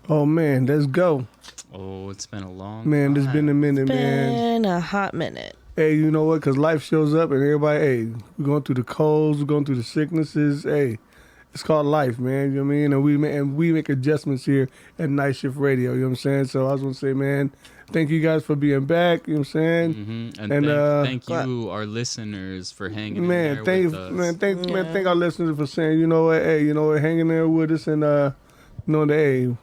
Oh man, let's go. Oh, it's been a long Man, time. it's been a minute, man. Been a hot minute. Hey, you know what? Because life shows up and everybody, hey, we're going through the colds, we're going through the sicknesses. Hey, it's called life, man. You know what I mean? And we make adjustments here at Night Shift Radio. You know what I'm saying? So I was going to say, man, thank you guys for being back. You know what I'm saying? Mm-hmm. And thank you, our listeners, for hanging in there with us. Man, thank our listeners for saying, you know what, hey, you know what, hanging there with us and, know that, hey,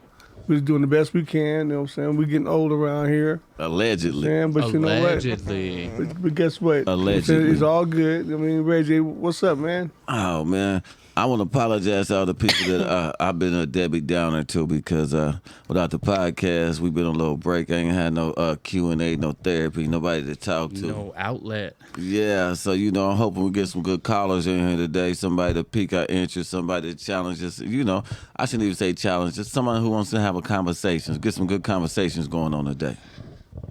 we're doing the best we can. You know what I'm saying? We're getting old around here. Allegedly. But you know what? Allegedly. But guess what? Allegedly. It's all good. I mean, Reggie, what's up, man? Oh, man. I want to apologize to all the people that I've been a Debbie Downer to because without the podcast, we've been on a little break. I ain't had no Q&A, no therapy, nobody to talk to. No outlet. Yeah, so, you know, I'm hoping we get some good callers in here today, somebody to pique our interest, somebody to challenge us. You know, I shouldn't even say challenge, just someone who wants to have a conversation, get some good conversations going on today.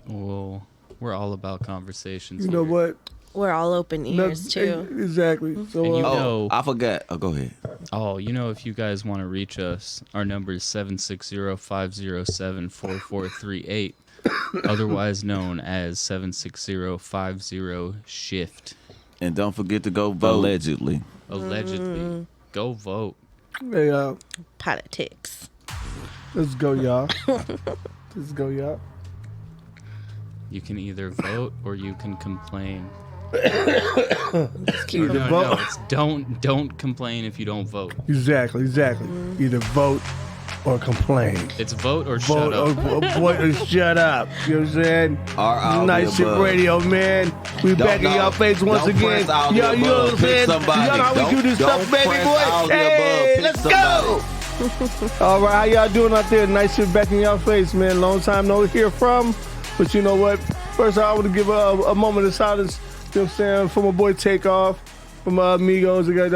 Well, we're all about conversations. You know here. what? We're all open ears, too. Exactly. So, And you Oh, know, I forgot. Oh, go ahead. oh, you know, if you guys want to reach us, our number is 760-507-4438, otherwise known as 760-50-SHIFT. And don't forget to go vote. Allegedly. Allegedly. Go vote. hey, Politics. let's go, y'all. Let's go, y'all. You can either vote or you can complain. Either No, vote. it's don't complain if you don't vote. Exactly. Either vote or complain. It's vote or Vote shut up. or shut up. You know what I'm saying? Or all the Night Shift above. Radio, man. We back in y'all face once Don't again. press all the Yo, you know above. what I'm Pick saying? somebody. You know how we do this Don't stuff, baby press boy. all the Hey, above. Pick let's somebody. go. All right, how y'all doing out there? Night Shift back in y'all face, man. Long time no hear from. But you know what? First, I want to give a moment of silence, you know what I'm saying, for my boy Takeoff, from Amigos that got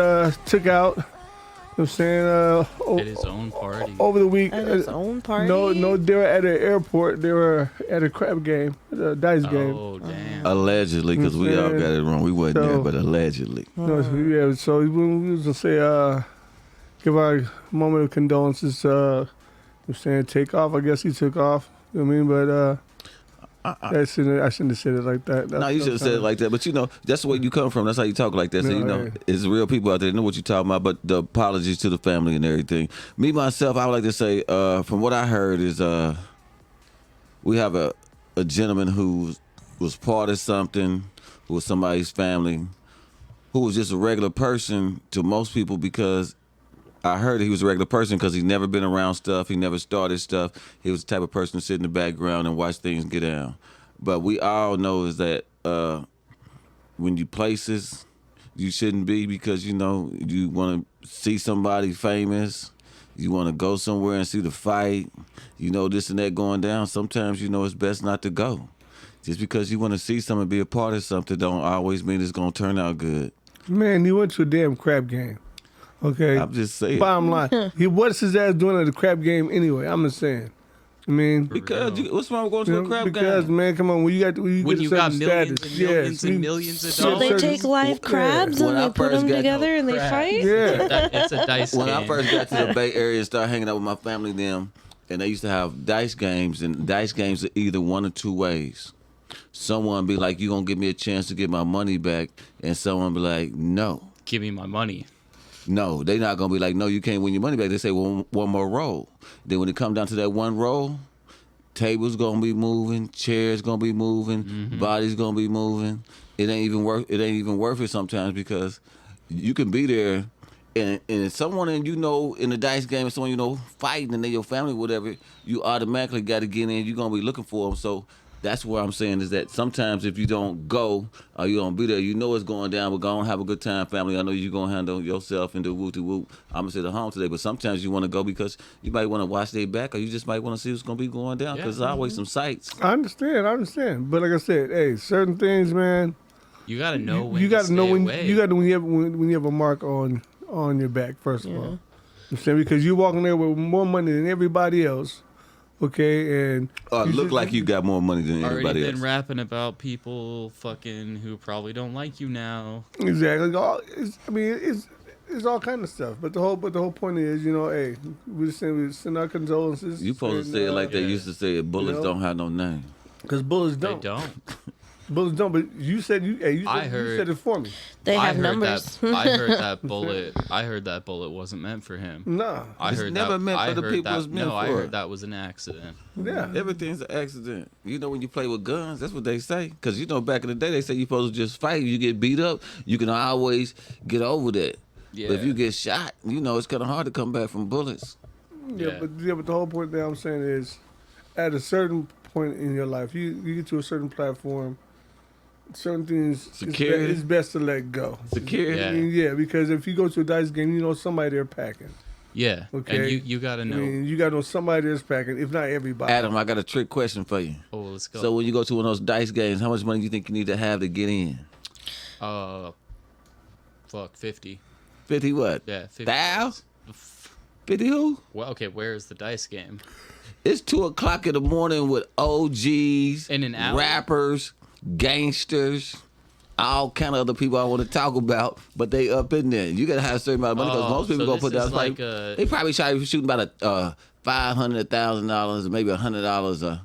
took out. You know what I'm saying? At his own party. Over the week. At his own party? No, they were at an airport. They were at a crab game, a dice game. Oh, damn. Allegedly, because we all got it wrong. We wasn't there, So- but allegedly. No, yeah, so we was gonna say, give our moment of condolences. You know what I'm saying, take off. I guess he took off. You know what I mean? But I shouldn't have said it like that. No, you should have said it like that. But, you know, that's the way you come from. That's how you talk like that. So, No, you know, yeah. it's real people out there that know what you're talking about, but the apologies to the family and everything. Me, myself, I would like to say, from what I heard is we have a gentleman who was part of something, who was somebody's family, who was just a regular person to most people because I heard that he was a regular person because he's never been around stuff. He never started stuff. He was the type of person to sit in the background and watch things get down. But we all know is that when you places you shouldn't be because, you know, you want to see somebody famous. You want to go somewhere and see the fight. You know, this and that going down. Sometimes, you know, it's best not to go. Just because you want to see something, be a part of something, don't always mean it's going to turn out good. Man, he went to a damn crab game. Okay. I'm just saying. Bottom line, what's his ass doing at the crab game anyway? I'm just saying. I mean, Because what's wrong with going you to know, a crab because game? man, come on, when you get When a you got certain millions status, and millions and you- millions of So dollars. they certain- take live crabs When and I they put first them got- together and they Crab. fight? Yeah. It's a dice When game. I first got to the Bay Area and started hanging out with my family them, and they used to have dice games, and dice games are either one or two ways. Someone be like, you gonna give me a chance to get my money back, and someone be like, no. Give me my money. No, they not gonna be like, no, you can't win your money back. They say, well, one more roll. Then when it come down to that one roll, tables gonna be moving, chairs gonna be moving, bodies gonna be moving. It ain't even worth it sometimes because you can be there and someone in in the dice game and someone fighting and they your family whatever, you automatically got to get in. You're gonna be looking for them. So that's what I'm saying is that sometimes if you don't go or you don't be there, you know it's going down. But go and have a good time, family. I know you're gonna handle yourself and do whoop whoop. I'm gonna sit at home today, but sometimes you want to go because you might want to watch their back, or you just might want to see what's gonna be going down because there's always some sights. I understand. But like I said, hey, certain things, man, You gotta know when you got to know stay when away. you got to when you have a mark on your back. First of all, I'm saying because you're walking there with more money than everybody else. Okay, and Or you look just- like you got more money than Already everybody been else. rapping about people fucking who probably don't like you now. exactly. it's all kind of stuff. But the whole point is, hey, we send our condolences. You supposed to say it like they used to say it. Bullets don't have no name. Because bullets don't. They don't. Bullets don't. But you said you said it for me. They have numbers. I heard that bullet. I heard that bullet wasn't meant for him. No. It's never meant for the people it's meant for. I heard that was an accident. Yeah. Everything's an accident. When you play with guns, that's what they say. Because back in the day, they say you're supposed to just fight. You get beat up, you can always get over that. Yeah. But if you get shot, it's kind of hard to come back from bullets. Yeah, but the whole point that I'm saying is, at a certain point in your life, you get to a certain platform, certain things it's best to let go. Security? Yeah, because if you go to a dice game, somebody there packing. Yeah. Okay. And you got to know. You got to know somebody there's packing, if not everybody. Adam, I got a trick question for you. Oh, let's go. So when you go to one of those dice games, how much money do you think you need to have to get in? 50. 50 what? Yeah, 50. Thou? 50 who? Well, okay, where's the dice game? It's 2:00 in the morning with OGs, in an alley. Rappers, gangsters, all kind of other people I want to talk about, but they up in there. You gotta have a certain amount of money because most people gonna put that. Like they probably try to shooting about $500, $1,000, maybe $100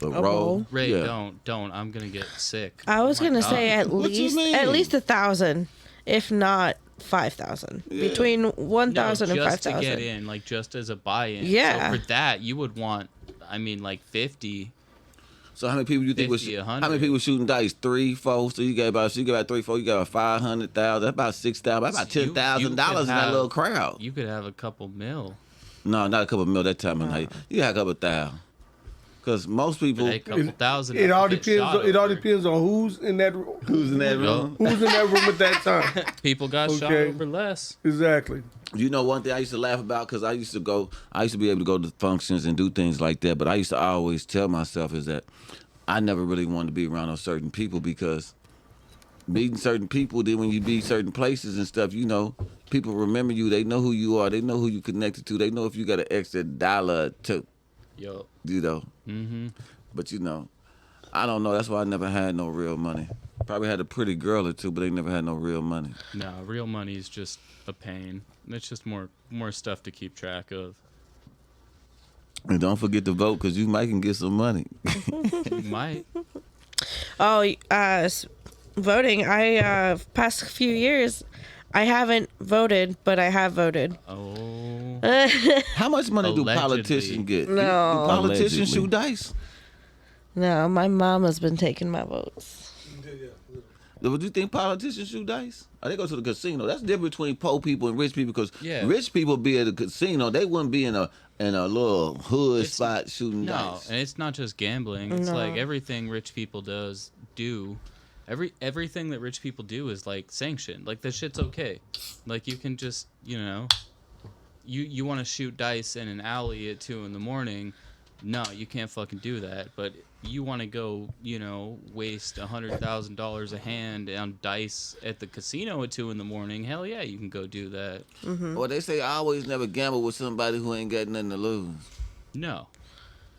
a roll. Ray, don't. I'm gonna get sick. I was gonna say at least 1,000, if not 5,000. Yeah. Between 1,000 and 5,000. Just to get in, just as a buy-in. Yeah. So for that, you would want, 50. So how many people you think 50, how many people shooting dice? 3, 4. So you got about 3, 4. You got about 500,000. That's about 6,000. That's about $10,000 in that little crowd. You could have a couple mil. No, not a couple mil that time of night. You got a couple thousand. Because most people, a couple thousand. It all depends on who's in that room. Who's in that room? Who's in that room at that time? People got shot over less. Exactly. One thing I used to laugh about, because I used to be able to go to functions and do things like that, but I used to always tell myself is that I never really wanted to be around those certain people, because meeting certain people, then when you be certain places and stuff, people remember you. They know who you are. They know who you connected to. They know if you got an extra dollar to. Yo. Mm-hmm. But I don't know. That's why I never had no real money. Probably had a pretty girl or two, but they never had no real money. No, real money is just a pain. It's just more stuff to keep track of. And don't forget to vote, because you might can get some money. You might. Oh, voting. Past few years, I haven't voted, but I have voted. Oh. How much money Allegedly. do politicians get? No. Do politicians shoot dice? No, my mom has been taking my votes. Would you think politicians shoot dice? Or they go to the casino? That's the difference between poor people and rich people, because rich people be at a casino. They wouldn't be in a little hood spot shooting dice. No, and it's not just gambling. It's like everything rich people do. Everything that rich people do is sanctioned. This shit's okay. You can just, you want to shoot dice in an alley at 2 a.m. No, you can't fucking do that. But you want to go, waste $100,000 a hand on dice at the casino at 2 a.m. Hell yeah, you can go do that. Mm-hmm. Well, they say I always never gamble with somebody who ain't got nothing to lose. No.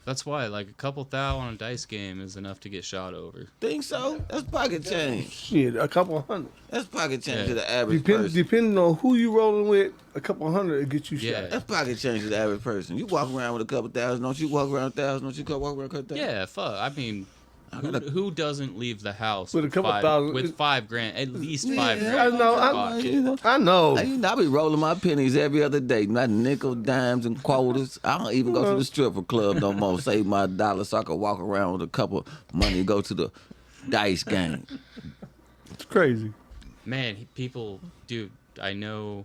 That's why, a couple thou on a dice game is enough to get shot over. Think so? That's pocket change. Shit, a couple hundred. That's pocket change to the average person. Depending on who you rolling with, a couple hundred will get you shot. That's pocket change to the average person. You walk around with a couple thousand, don't you walk around 1,000? Don't you walk around a couple thousand? Yeah, fuck. I mean, who doesn't leave the house with a couple thousand with $5,000? At least $5,000. I know. I be rolling my pennies every other day, not nickel, dimes, and quarters. I don't even go to the stripper club no more. Save my dollar so I can walk around with a couple money, go to the dice game. It's crazy. Man, people, dude, I know.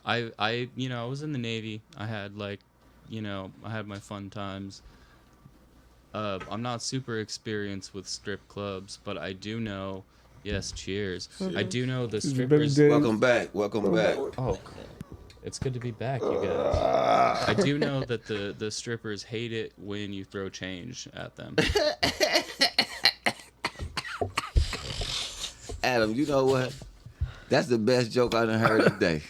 I was in the Navy. I had I had my fun times. I'm not super experienced with strip clubs, but I do know. Yes, cheers. I do know the strippers. Welcome back. Oh, it's good to be back, you guys. I do know that the strippers hate it when you throw change at them. Adam, you know what? That's the best joke I done heard today.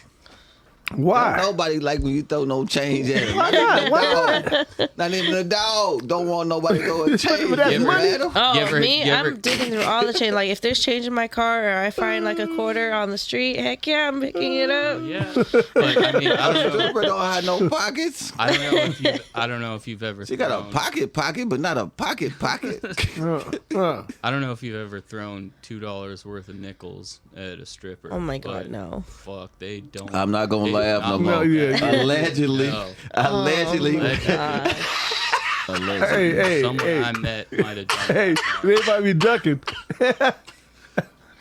Why? Nobody like when you throw no change at him. Why not? Why not? Not even a dog. Don't want nobody to go and change. But that's at money. him. Oh, You ever- me? you ever- I'm digging through all the change. Like, if there's change in my car or I find like a quarter on the street, heck yeah, I'm picking it up. Yeah, but I mean, I don't know. Stripper don't have no pockets. I don't know if you've ever. She got a thrown- pocket, but not a pocket. I don't know if you've ever thrown $2 worth of nickels at a stripper. Oh my God, but no. Fuck, they don't. I'm not gonna they do laugh no not more. No, yeah. Allegedly. No. Allegedly. God. Hey, hey, Someone hey. I met might have done Hey, that. they might be ducking.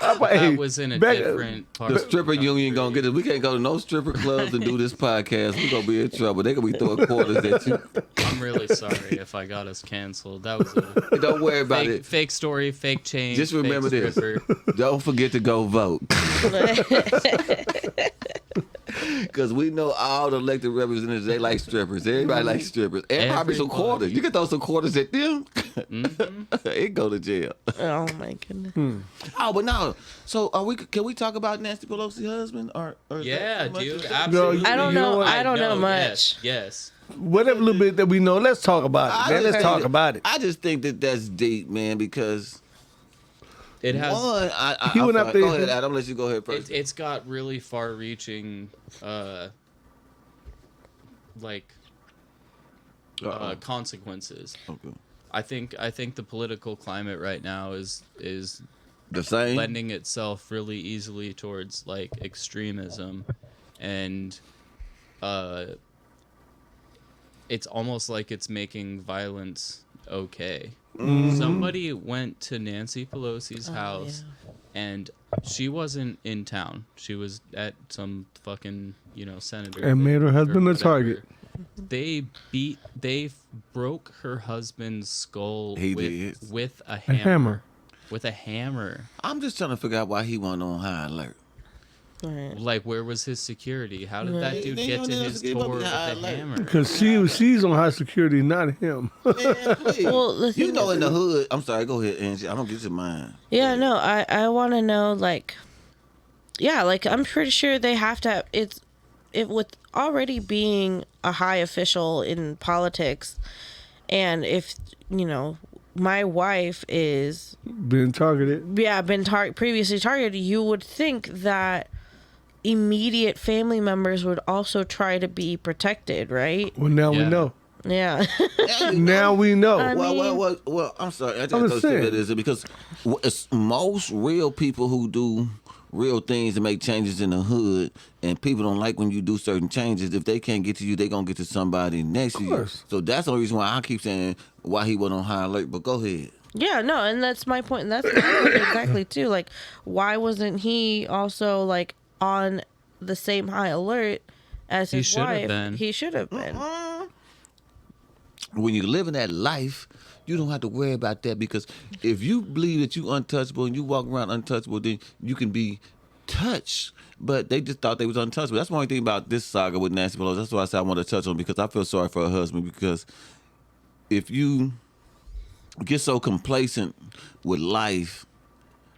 That was in a different part. The of stripper the union gonna get us. We can't go to no stripper clubs and do this podcast. We gonna be in trouble. They gonna be throwing quarters at you. I'm really sorry if I got us canceled. That was a Don't worry about fake, it. fake story, fake change. Just remember fake this. stripper. Don't forget to go vote. Because we know all the elected representatives, they like strippers. Everybody likes strippers. And probably some Everybody. quarters. You can throw some quarters at them. It go to jail. Oh my goodness. Oh, but no. So can we talk about Nancy Pelosi's husband? Or is Yeah, that too much dude. to say? Absolutely. I don't You know know. what? I don't know much. Yes. Whatever little bit that we know, let's talk about it, man. Let's talk about it. I just think that that's deep, man, because It has. one, He went I'm up sorry. Go there- ahead, Adam. Let you go ahead first. It's got really far-reaching, consequences. Okay. I think the political climate right now is The same. lending itself really easily towards like extremism, and it's almost like it's making violence okay. Somebody went to Nancy Pelosi's house, and she wasn't in town. She was at some fucking senator And made her thing or husband a whatever. target. They broke her husband's skull He did. with a A hammer. hammer. With a hammer. I'm just trying to figure out why he wasn't on high alert. Right. Like, where was his security? How did that dude They get don't to even his give up tour the with high a alert. hammer? Because she's on high security, not him. Man, please. Well, the You thing know, is- in the hood. I'm sorry. Go ahead, Angie. I don't get your mind. Yeah, no, I want to know, like, yeah, like, I'm pretty sure they have to have, it with already being a high official in politics, and if, my wife is, Been targeted. been previously targeted, you would think that immediate family members would also try to be protected, right? Well, now we Yeah. know. Yeah. Now we know. I I'm sorry. I I'm just just thought saying. that is because it's most real people who do real things and make changes in the hood, and people don't like when you do certain changes. If they can't get to you, they gonna get to somebody next to you. course. So that's the only reason why I keep saying why he wasn't on high alert. But go ahead. Yeah, no, and that's my point. And that's my point exactly too. Like, why wasn't he also like on the same high alert as He his should have wife? been. He should have been. When you're living that life, you don't have to worry about that, because if you believe that you untouchable and you walk around untouchable, then you can be touched. But they just thought they was untouchable. That's the only thing about this saga with Nancy Pelosi. That's why I said I want to touch on, because I feel sorry for her husband, because if you get so complacent with life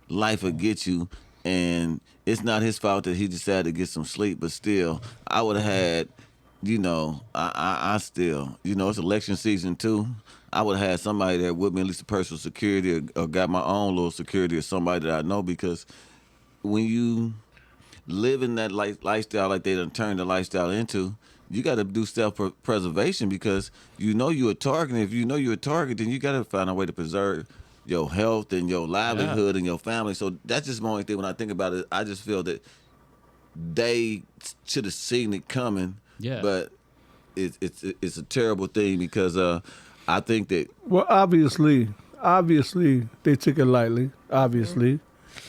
will get you, and it's not his fault that he decided to get some sleep, but still, I would have had, I still, it's election season too. I would have had somebody there with me, at least a personal security, or got my own little security, or somebody that I know, because when you live in that lifestyle like they done turned the lifestyle into, you got to do self-preservation, because you're a target. And if you know you're a target, then you got to find a way to preserve your health and your livelihood and your family. So that's just my only thing when I think about it. I just feel that they should have seen it coming. Yeah. But it's a terrible thing, because I think that Well, obviously, they took it lightly. Obviously,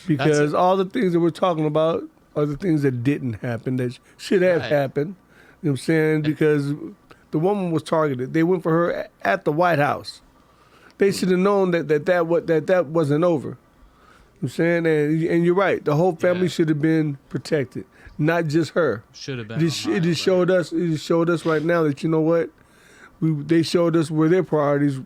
because all the things that we're talking about are the things that didn't happen, that should have Right. happened. You know what I'm saying? Because the woman was targeted. They went for her at the White House. They should have known that wasn't over. You know what I'm saying? And you're right. The whole family Yeah. should have been protected, not just her. Should have been. It just on high showed alert. us. It just showed us right now that, you know what, they showed us where their priorities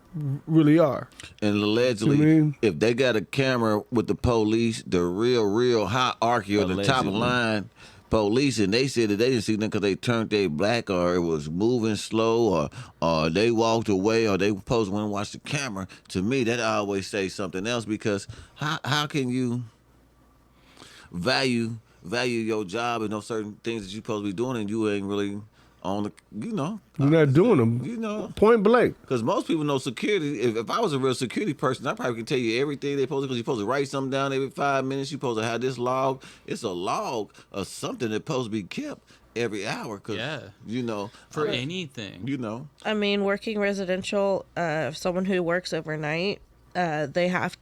really are. And allegedly, You mean? if they got a camera with the police, the real hierarchy or the top Allegedly. line police, and they said that they didn't see nothing because they turned their back, or it was moving slow, or they walked away, or they supposed to went and watch the camera. To me, that always say something else, because how can you value your job and those certain things that you're supposed to be doing, and you ain't really on the, You're not doing them. you know. Point blank. Because most people know security. If I was a real security person, I probably can tell you everything they supposed to, because you're supposed to write something down every 5 minutes. You're supposed to have this log. It's a log of something that's supposed to be kept every hour. Cause, Yeah. you know. For anything. You know. I mean, working residential, someone who works overnight, they have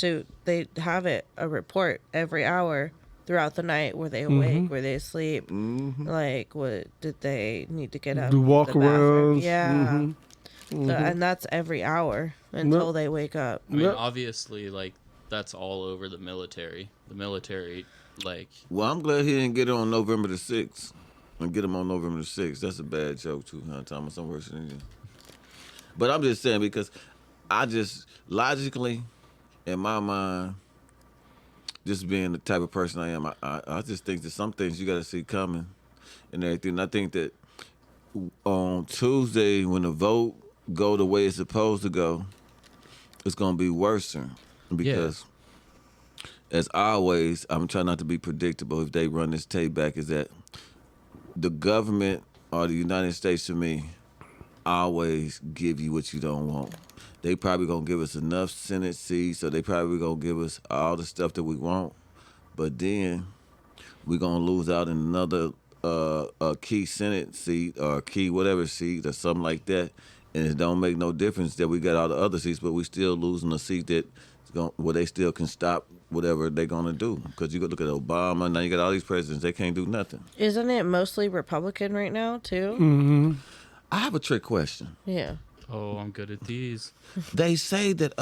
a report every hour throughout the night. Were they awake? Were they asleep? Like, what did they need to get up? Do to the walk bathroom? arounds. Yeah. So, and that's every hour until they wake up. I mean, Yep. obviously, like, that's all over the military. The military, like, Well, I'm glad he didn't get it on November the 6th. And get him on November the 6th. That's a bad joke, too, huh, Thomas? I'm worse than you. But I'm just saying, because I just, logically, in my mind, just being the type of person I am, I just think that some things you got to see coming and everything. And I think that on Tuesday, when the vote go the way it's supposed to go, it's going to be worse. Because, as always, I'm trying not to be predictable if they run this tape back, is that the government or the United States, to me, always give you what you don't want. They probably gonna give us enough Senate seats, so they probably gonna give us all the stuff that we want, but then we gonna lose out in another a key Senate seat or a key whatever seat or something like that, and it don't make no difference that we got all the other seats, but we still losing a seat that where they still can stop whatever they're gonna do. Because you go look at Obama, now you got all these presidents, they can't do nothing. Isn't it mostly Republican right now, too? Mm-hmm. I have a trick question. Yeah. oh, I'm good at these. They say that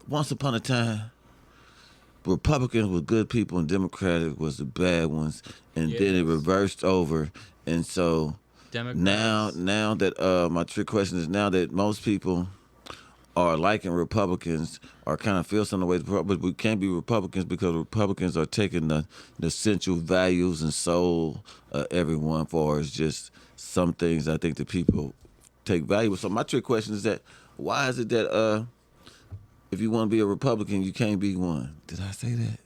once upon a time, Republicans were good people and Democratic was the bad ones, and then it Yes. reversed over. And so Democrats. now that my trick question is, now that most people are liking Republicans or kind of feel some way, but we can't be Republicans because Republicans are taking the essential values and soul of everyone, for as just some things I think that people take value. So my trick question is that, why is it that if you want to be a Republican, you can't be one? Did I say that?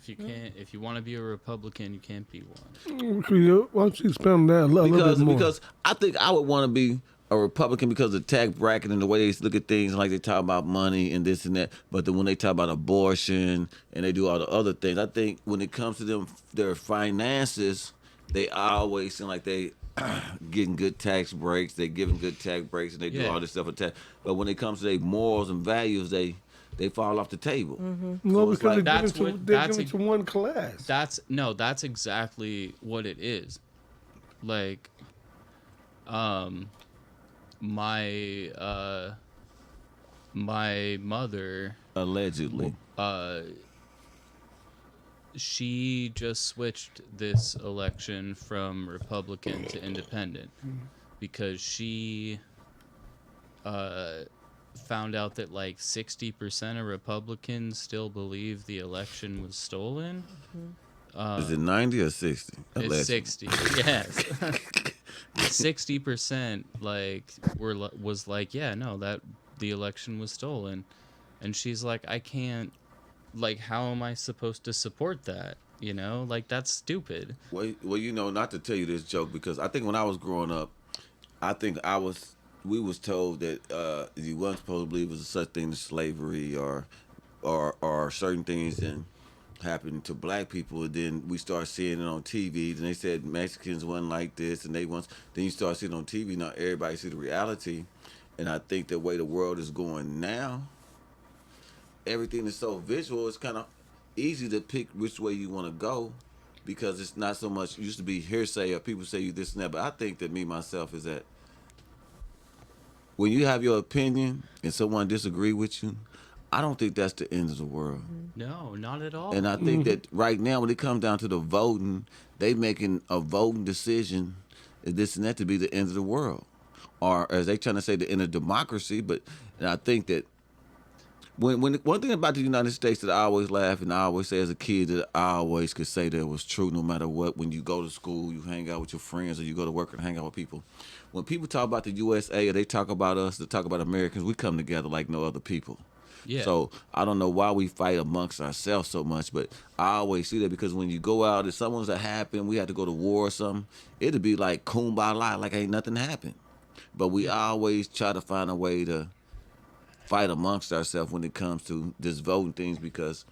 If you want to be a Republican, you can't be one. Why don't you expand that a little bit more? Because I think I would want to be a Republican because of the tax bracket and the way they look at things, like they talk about money and this and that. But then when they talk about abortion and they do all the other things, I think when it comes to them, their finances, they always seem like they getting good tax breaks. They giving good tax breaks and they do all this stuff with tax. But when it comes to their morals and values, they fall off the table. No, it's because like- they're That's giving what- they're that's giving to one class. That's exactly what it is. Like, my mother, Allegedly. she just switched this election from Republican to Independent because she found out that like 60% of Republicans still believe the election was stolen. Is it 90 or 60? It's Allegedly. 60. Yes. 60% was like, yeah, no, that the election was stolen. And she's like, I can't, like, how am I supposed to support that? You know, like, that's stupid. Well, you know, not to tell you this joke, because I think when I was growing up, I think we was told that you wasn't supposed to believe there was such thing as slavery or certain things that happened to black people. And then we start seeing it on TV, and they said Mexicans wasn't like this, and then you start seeing it on TV. Now everybody see the reality, and I think the way the world is going now, everything is so visual. It's kind of easy to pick which way you want to go, because it's not so much used to be hearsay or people say you this and that. But I think that myself is that when you have your opinion and someone disagree with you, I don't think that's the end of the world. No, not at all. And I think that right now, when it comes down to the voting, they making a voting decision, this and that, to be the end of the world, or as they trying to say, the end of democracy. And I think that when one thing about the United States that I always laugh and I always say as a kid that I always could say that was true no matter what. When you go to school, you hang out with your friends, or you go to work and hang out with people. When people talk about the USA or they talk about us, they talk about Americans, we come together like no other people. Yeah. So I don't know why we fight amongst ourselves so much, but I always see that because when you go out, if something's to happen, we had to go to war or something, it'd be like kumbaya, like ain't nothing happened. But we always try to find a way to fight amongst ourselves when it comes to just voting things because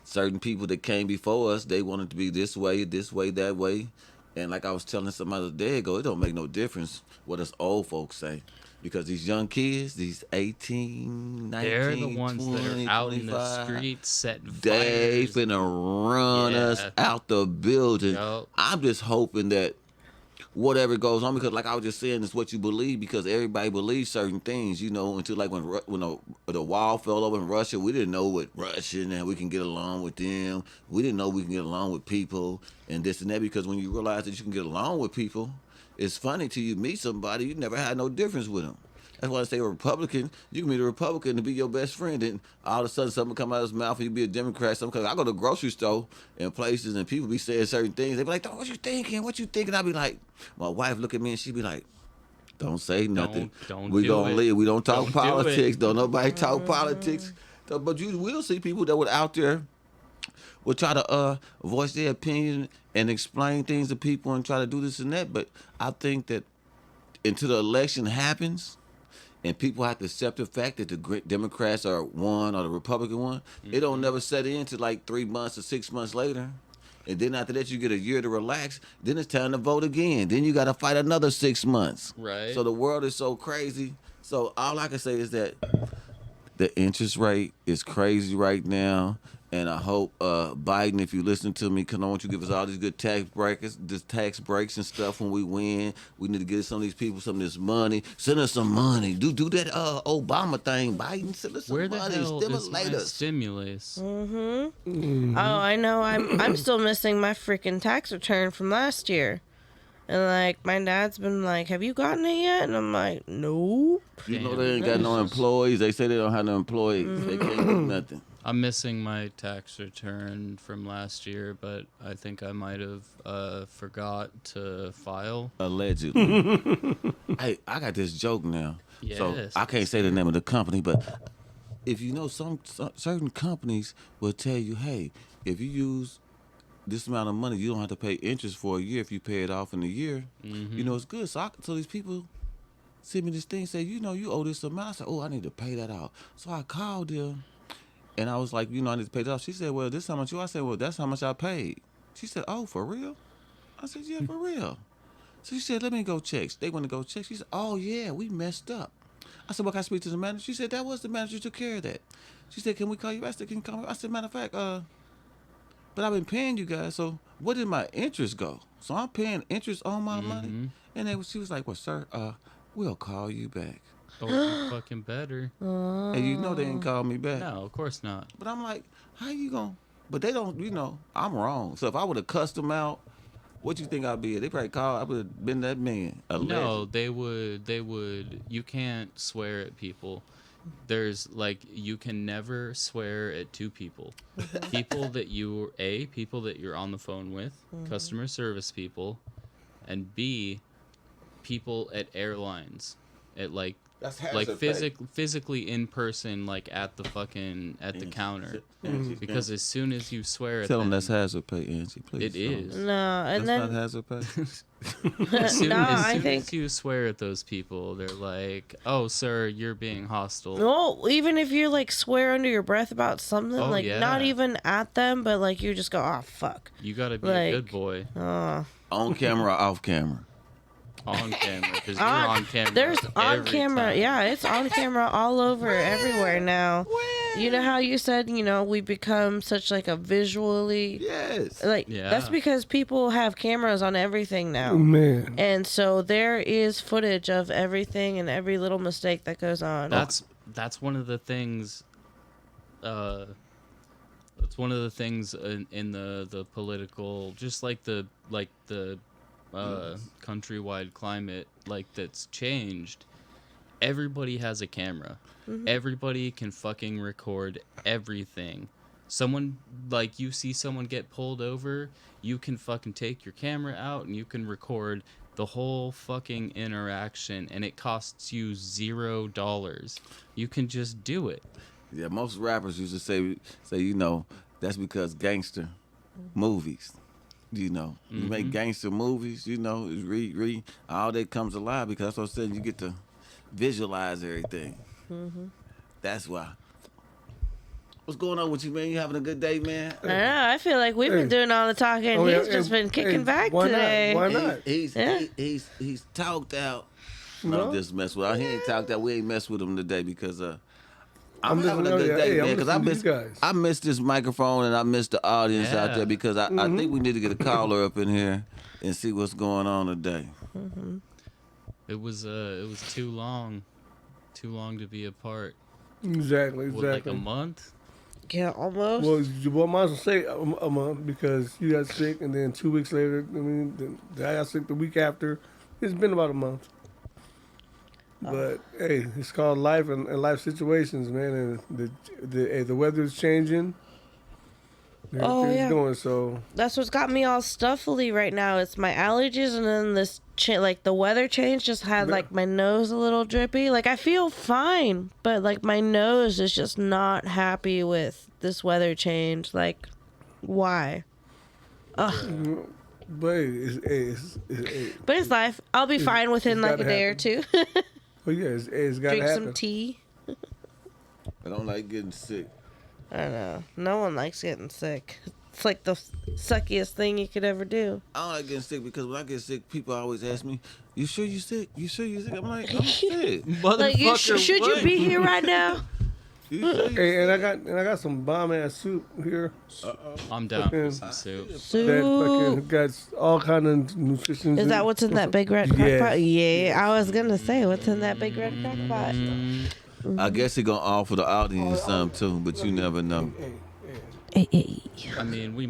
certain people that came before us, they wanted to be this way, that way. And like I was telling somebody the day ago, it don't make no difference what us old folks say. Because these young kids, these 18, 19, They're the ones 20, that are out 25, in the streets setting they fires. finna run us Yeah. out the building. Yup. I'm just hoping that whatever goes on, because like I was just saying, it's what you believe, because everybody believes certain things, you know, until like when the wall fell over in Russia, we didn't know what Russian and we can get along with them. We didn't know we can get along with people and this and that, because when you realize that you can get along with people, it's funny till you meet somebody, you never had no difference with them. That's why I say a Republican, you can meet a Republican to be your best friend, and all of a sudden something come out of his mouth and you be a Democrat. Something, I go to the grocery store and places and people be saying certain things. They be like, "Dog, what you thinking? What you thinking?" I be like, my wife look at me and she be like, "Don't say nothing. Don't We do gonna it. live. We don't talk Don't do politics. it." Don't nobody talk politics." But you will see people that would out there will try to voice their opinion and explain things to people and try to do this and that. But I think that until the election happens and people have to accept the fact that the Democrats are won or the Republican won, it don't never set in to like 3 months or 6 months later. And then after that, you get a year to relax. Then it's time to vote again. Then you got to fight another 6 months. Right. So the world is so crazy. So all I can say is that the interest rate is crazy right now. And I hope Biden, if you listen to me, because I want you to give us all these good tax breaks and stuff when we win. We need to get some of these people some of this money. Send us some money. Do that Obama thing. Biden, send us some Where the money. hell is Stimulate my us. stimulus? Oh, I know. I'm still missing my freaking tax return from last year. And like my dad's been like, "Have you gotten it yet?" And I'm like, "Nope." You know Damn. they ain't got no employees. They say they don't have no employees. They can't do nothing. I'm missing my tax return from last year, but I think I might have forgot to file. Allegedly. Hey, I got this joke now. So Yes, I can't say the name of the company, but if you know some certain companies will tell you, hey, if you use this amount of money, you don't have to pay interest for a year if you pay it off in a year. You know, it's good. So these people send me this thing, say, you know, you owe this amount. I said, oh, I need to pay that out. So I called them. And I was like, you know, I need to pay that off. She said, well, this how much you? I said, well, that's how much I paid. She said, oh, for real? I said, yeah, for real. So she said, let me go check. They went to go check. She said, oh, yeah, we messed up. I said, well, can I speak to the manager? She said, that was the manager who took care of that. She said, can we call you back? I said, can you call me? I said, matter of fact, but I've been paying you guys, so where did my interest go? So I'm paying interest on my money. And then she was like, well, sir, we'll call you back. Oh, you fucking better. And you know they didn't call me back. No, of course not. But I'm like, how you gonna? But they don't, you know, I'm wrong. So if I would have cussed them out, what you think I'd be? They probably called, I would have been that man. No, they would. You can't swear at people. There's like, you can never swear at two people. People that you're on the phone with, customer service people, and B, people at airlines, at like That's like hazard pay. physically in person, like at the counter. Because as soon as you swear at Tell them them, that's hazard pay, Angie, please. it tell 'em. is. No, and That's not then hazard pay. As soon, no, as, I soon think as you swear at those people, they're like, "Oh, sir, you're being hostile." no. Even if you like swear under your breath about something, Oh, like not yeah. even at them, but like you just go, "Oh fuck." You gotta be a good Like, boy On camera or off camera? on camera, because you're on camera. There's on every camera. time. Yeah, it's on camera all over everywhere now. You know how you said, you know, we become such like a visually Yes. like Yeah. that's because people have cameras on everything now. Man. And so there is footage of everything and every little mistake that goes on. That's one of the things. That's one of the things in the political, just like the countrywide climate, like that's changed, everybody has a camera. Everybody can fucking record everything. Someone, like, you see someone get pulled over, you can fucking take your camera out and you can record the whole fucking interaction, and it costs you $0. You can just do it. Yeah, most rappers used to say that's because gangster movies. You make gangster movies. It's read all that comes alive because that's what I'm saying. You get to visualize everything. That's why. What's going on with you, man? You having a good day, man? I know. I feel like we've been doing all the talking. He's just been kicking back why today. Not? Why not? He's talked out. No, I'm just mess with him. He ain't talked out. We ain't mess with him today because I'm having a good day, man. Because I miss this microphone and I miss the audience out there because I think we need to get a caller up in here and see what's going on today. It was too long to be apart. Exactly. What, like a month? Yeah, almost. Well, might as well say a month because you got sick, and then 2 weeks later, then I got sick the week after. It's been about a month. But hey, it's called life and life situations, man. And the weather's changing. Everything's going so. That's what's got me all stuffily right now. It's my allergies, and then this like the weather change just had like my nose a little drippy. Like I feel fine, but like my nose is just not happy with this weather change. Like, why? Ugh. But it's life. I'll be fine within like a day or two. Oh yeah, it's got to happen. Drink some tea. I don't like getting sick. I don't know. No one likes getting sick. It's like the suckiest thing you could ever do. I don't like getting sick because when I get sick, people always ask me, "You sure you sick? You sure you sick?" I'm like, "I'm sick." Like, should you be here right now? Hey, and I got some bomb ass soup here. I'm down for some soup. That fucking got all kind of nutrition. Is that what's in that big red crock pot? Yeah, I was gonna say what's in that big red crock pot. I guess he gonna offer the audience some too, but you never know. I mean, we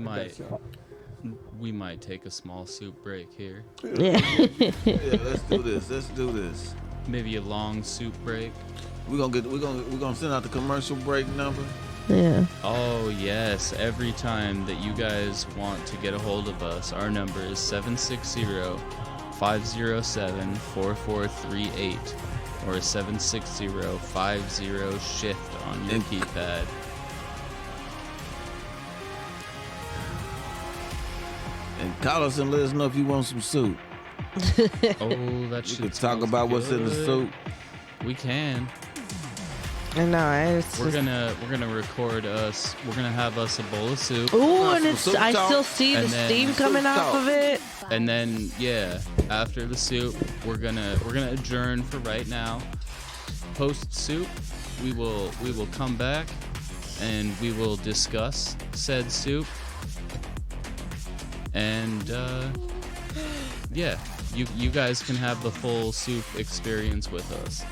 might take a small soup break here. Yeah. Yeah, let's do this. Maybe a long soup break. We're gonna send out the commercial break number. Yeah. Oh yes, every time that you guys want to get a hold of us, our number is 760-507-4438 or 760-50-SHIFT on your keypad. And call us and let us know if you want some soup. Oh, that We should can talk about what's in the soup. We can. I know. We're gonna record us. We're gonna have us a bowl of soup. Ooh, and I still see the steam coming off of it. And then after the soup, we're gonna adjourn for right now. Post soup, we will come back and we will discuss said soup. And you guys can have the full soup experience with us.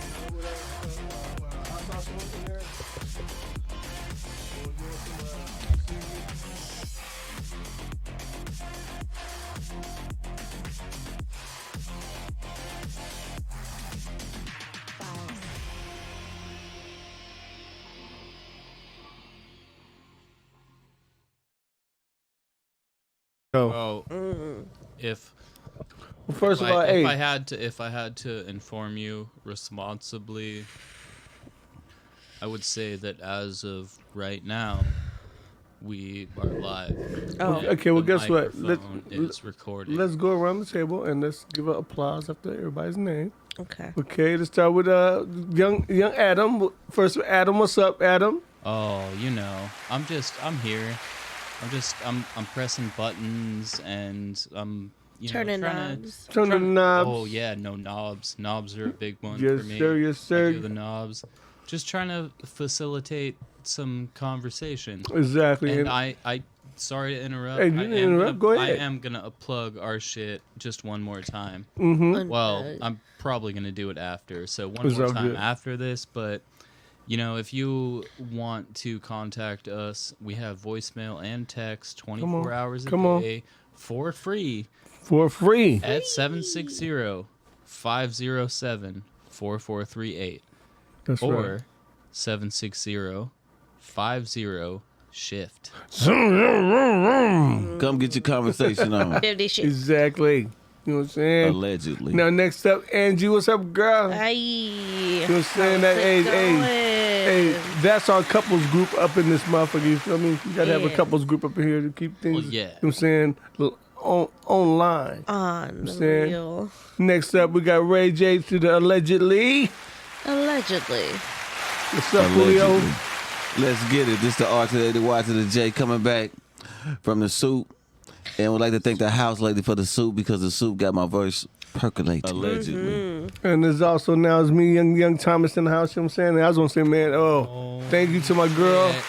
Oh, if I had to inform you responsibly, I would say that as of right now, we are live. Oh. Okay, well, guess what? It's recording. Let's go around the table and let's give an applause after everybody's name. Okay. Okay, let's start with young Adam. First, Adam, what's up, Adam? Oh, I'm here. I'm pressing buttons and turning trying knobs. Turning knobs. Oh yeah, no knobs. Knobs are a big one Yes, for me. sir, yes, sir. I do the knobs. Just trying to facilitate some conversation. Exactly. And I sorry to interrupt. Hey, you didn't interrupt. Go ahead. I am gonna plug our shit just one more time. Mm-hmm. Well, I'm probably gonna do it after. So one It's more all time good. after this, but if you want to contact us, we have voicemail and text 24 hours a day for free For free. at 760-507-4438. 4438 That's or right. 760-50-SHIFT. Come get your conversation on. 50 shit. Exactly. You know what I'm saying? Allegedly. Now, next up, Angie, what's up, girl? Aye. You know what I'm saying? That, hey, that's our couples group up in this motherfucker. You feel me? You gotta have a Yeah. couples group up in here to keep things, Well, yeah. you know what I'm saying, online. On the saying? real. Next up, we got Ray J to the allegedly. Allegedly. What's up, Julio? Allegedly. Let's get it. This the R to the Y to the J coming back from the soup. And would like to thank the house lady for the soup because the soup got my verse percolating. Allegedly. And there's also now it's me, young Thomas in the house. You know what I'm saying? And I was gonna say, man, thank you to my girl. Yeah.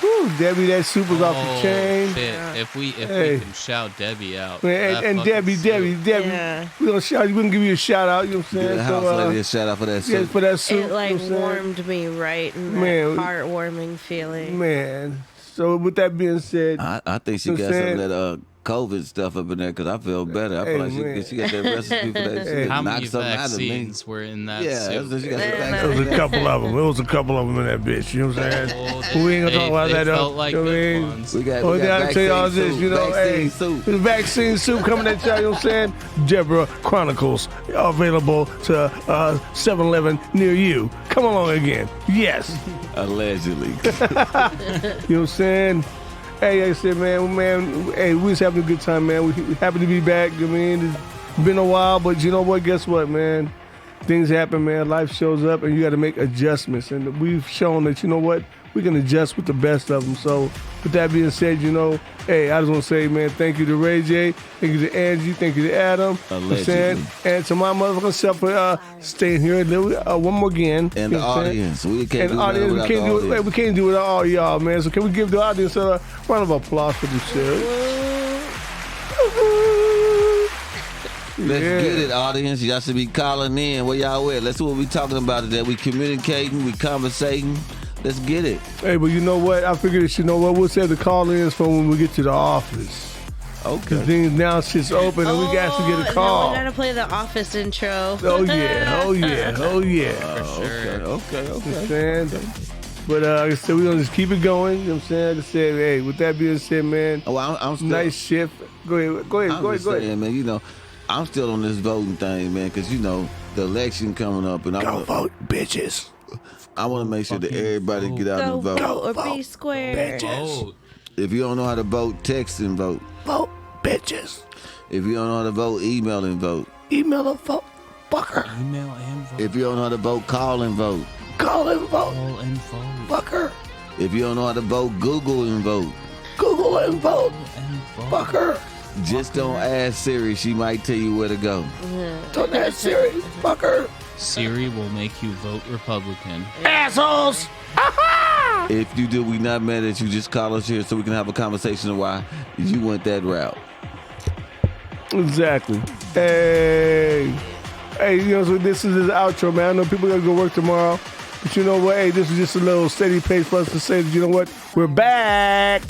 Woo, Debbie, that soup was off the Oh, chain. shit. If we Hey. can shout Debbie out. Man, that and fucking Debbie, soup. Yeah. we gonna shout you. We gonna give you a shout out. You know what I'm Give saying? the house lady a shout out for that yeah, soup. for that soup. It like you know what I'm saying? warmed me right in that Man. heartwarming feeling. Man. So with that being said, I think she You know got what I'm some of saying? that COVID stuff up in there because I feel better. I feel Hey, like man. she got that recipe for that shit. How Knock many something out of me. vaccines were in that Yeah, soup? she got some it vaccines. was a couple of them. It was a couple of them in that bitch. You know what I'm saying? Oh, We ain't gonna talk about they that, though. felt like You know what I good mean? ones. We got, Oh, we then got I tell you all vaccine this, soup, you know, vaccine hey, soup. the vaccine soup coming at y'all, you know what I'm saying? Deborah Chronicles, available to 7-Eleven near you. Come along again. Yes. Allegedly. You know what I'm saying? Hey, I said, man, hey, we was having a good time, man. We happy to be back. I mean, it's been a while, but you know what? Guess what, man? Things happen, man. Life shows up, and you got to make adjustments. And we've shown that, you know what? We can adjust with the best of them. So, with that being said, you know, hey, I just want to say, man, thank you to Ray J, thank you to Angie, thank you to Adam, you know what I'm saying? And to my motherfucking self for staying here one more again. And you the know what I'm saying? audience. We can't And do the audience, nothing we without can't the do it. audience. We can't do it without all y'all, man. So can we give the audience a round of applause for themselves? Let's Yeah. get it, audience. Y'all should be calling in. Where y'all at? Let's see what we talking about today. We communicating, we conversating. Let's get it. Hey, but you know what? I figured that, you know what? We'll save the call-ins for when we get to the office. Okay. Things now shit's open and we got to get a Now call. we gotta play the Office intro. Oh yeah, oh yeah, oh yeah. Sure. Okay. You know what I'm saying? But like I said, we're gonna just keep it going. You know what I'm saying? Like I said, hey, with that being said, man, Oh, I'm still, nice shift. Go ahead. I'm just saying, man, you know, I'm still on this voting thing, man, because, you know, the election coming up, and Go vote, bitches. I want to make sure that everybody get out Go and vote. vote or be square. Oh, If you don't know how to vote, text and vote. Vote, bitches. If you don't know how to vote, email and vote. Email a vote, fucker. email and vote. If you don't know how to vote, call and vote. Call and vote, Call and vote. fucker. If you don't know how to vote, Google and vote. Google and vote, And vote. fucker. Just don't ask Siri. She might tell you where to go. Don't ask Siri, fucker. Siri will make you vote Republican. Assholes. If you do, we not mad at you. Just call us here so we can have a conversation of why you went that route. Exactly. Hey, you know, so this is his outro, man. I know people gotta go work tomorrow, but you know what? Hey, this is just a little steady pace for us to say that, you know what? We're back.